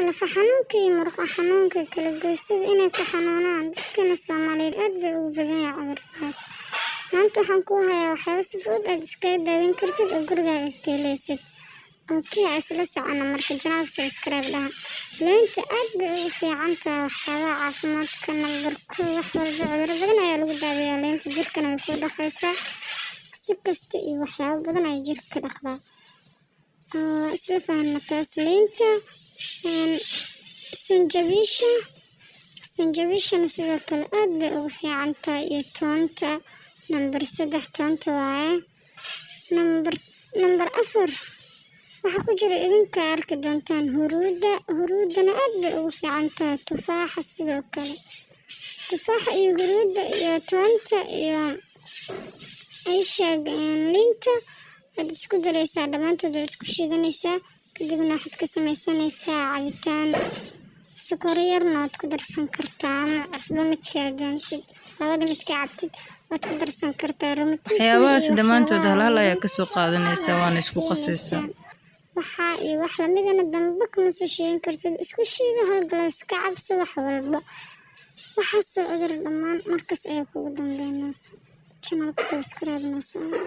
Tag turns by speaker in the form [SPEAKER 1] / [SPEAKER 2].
[SPEAKER 1] lafa xanuunka iyo murqa xanuunka kala goysada inay ku xanuunaan dadkana Soomaaliyeed aad bay ugu badan yahay cudurkaas. Maanta waxaan ku hayaa waxyaabo si fudud aad iskaga daaweyn kartid oo gurigaaga ka helaysid. Okay, isla socona marka channelka subscribe dhaha. Liinta aad bay ugu fiican tahay waxyaabaha caafimaadka number 1 wax walba cudurro badan ayaa lagu daaweeyaa liinta jirkana way ku dhaqaysaa. Si kasta iyo waxyaabo badan ay jirka ka dhaqdaa. Isla fahanna taas liinta sanjabiisha sidoo kale aad bay ugu fiican tahay iyo toonta number 3 toonta waaye. Number 4 waxa ku jira idinka arki doontaan huruudana aad bay ugu fiican tahay tufaaxa sidoo kale. Tufaaxa iyo huruudda iyo toonta iyo liinta waad isku daraysaa dhammaantood waad isku shiidanaysaa kadibna waxaad ka samaysanaysaa cabitaan sokor yarna waad ku darsan kartaa ama cusbo midkaa doontid labada midkaa cabtid waad ku darsan kartaa
[SPEAKER 2] waxyaabahaas dhammaantood hal ayaa kasoo qaadanaysaa waana isku qasaysaa
[SPEAKER 1] waxaa iyo wax lamidana damba kama soo sheegin kartid isku shiido hal galaas ka cabso wax walba waxaasoo cudur dhammaan markaas ayaa kugu dambeynaysa channelka subscribe noo saaro.